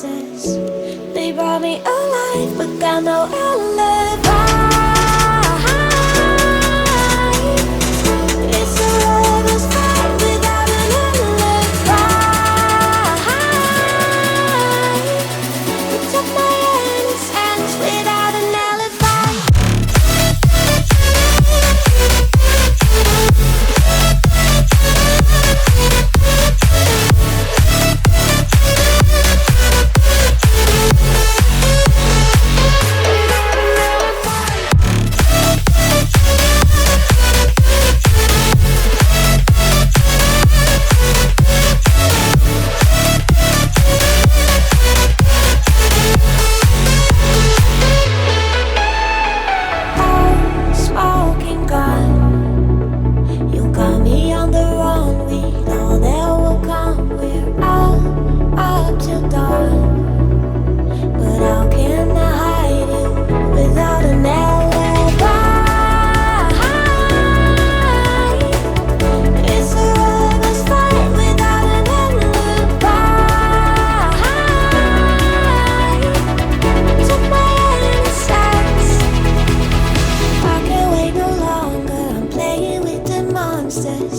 monsters. They brought me alive, but got no alibi. It's a lover's fight without an alibi. It took my innocence without an alibi.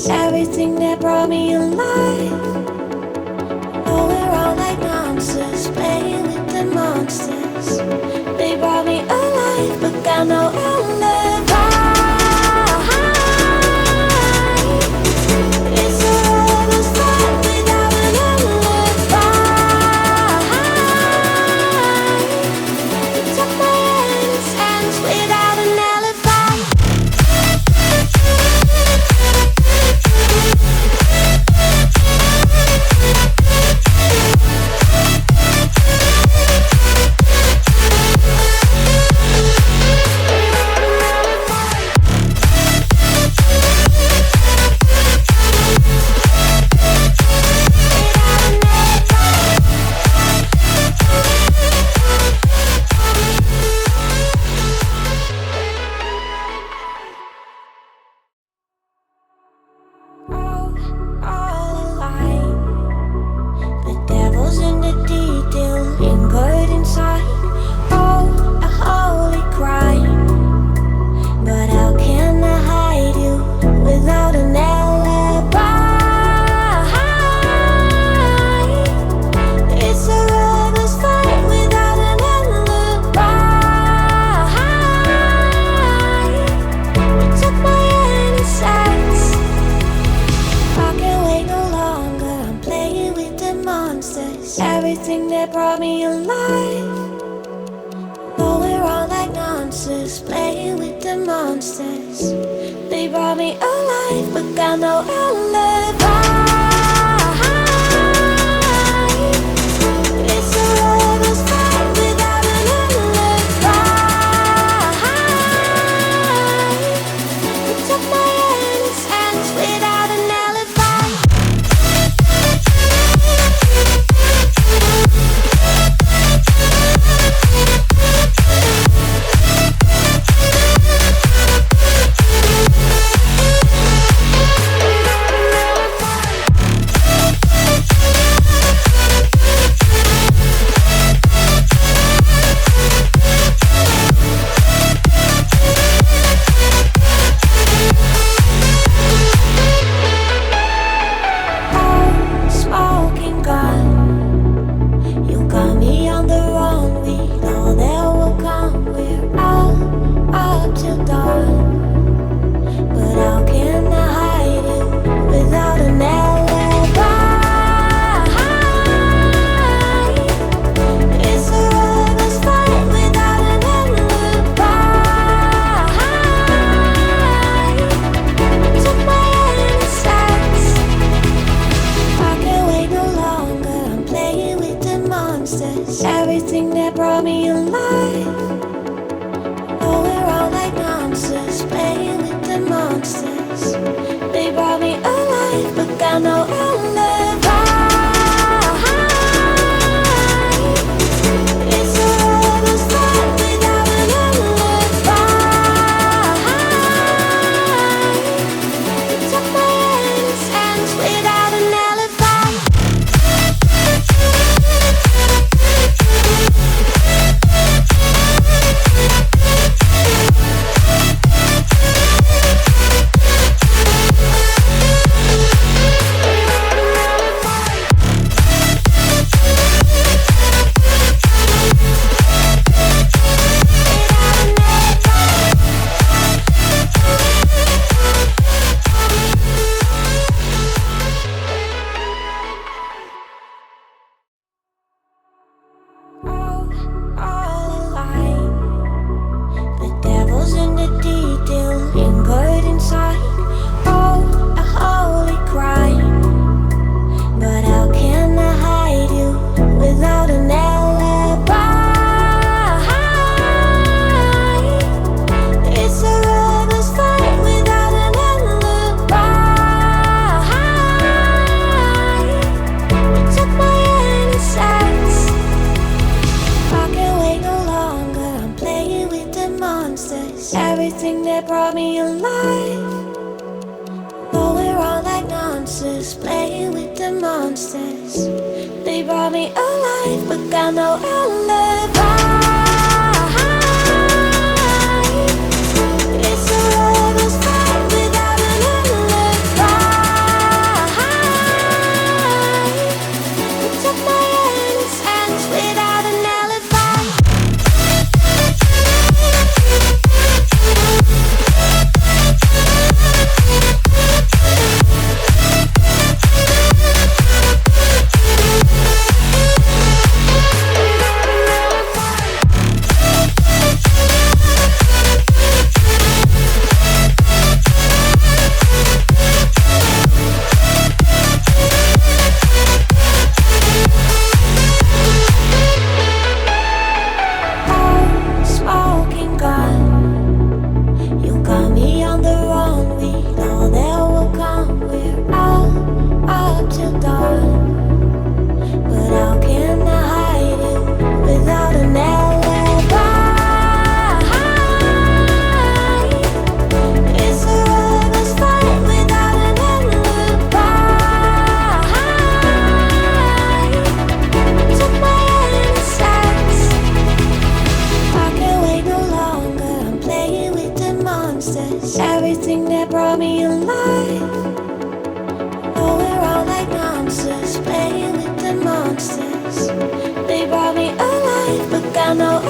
Everything that brought me alive. Oh, we're all like monsters, playing with the monsters. They brought me alive, but got no alibi. It's a lover's fight without an alibi. It took my innocence without an alibi. Everything that brought me alive. Oh, we're all like monsters, playing with the monsters. They brought me alive, but got no alibi. It's a lover's fight without an alibi. It took my innocence without an alibi. Everything that brought me alive. Oh, we're all like monsters, playing with the monsters. They brought me alive, but got no alibi. It's a lover's fight without an alibi. It took my innocence without an alibi. everything that brought me alive. Going around like nonsense, playing with the monsters. They brought me alive, but got no alibi. It's a lover's fight without an alibi. Took my innocence without an alibi. Smoking gun, you got me on the run. We know that will come. We're out up till dawn, but how can I hide it without an alibi? It's a lover's fight without an alibi. Took my innocence. I can't wait no longer. I'm playing with the monsters. Everything that brought me alive. Going around like nonsense, playing with the monsters. They brought me alive, but got no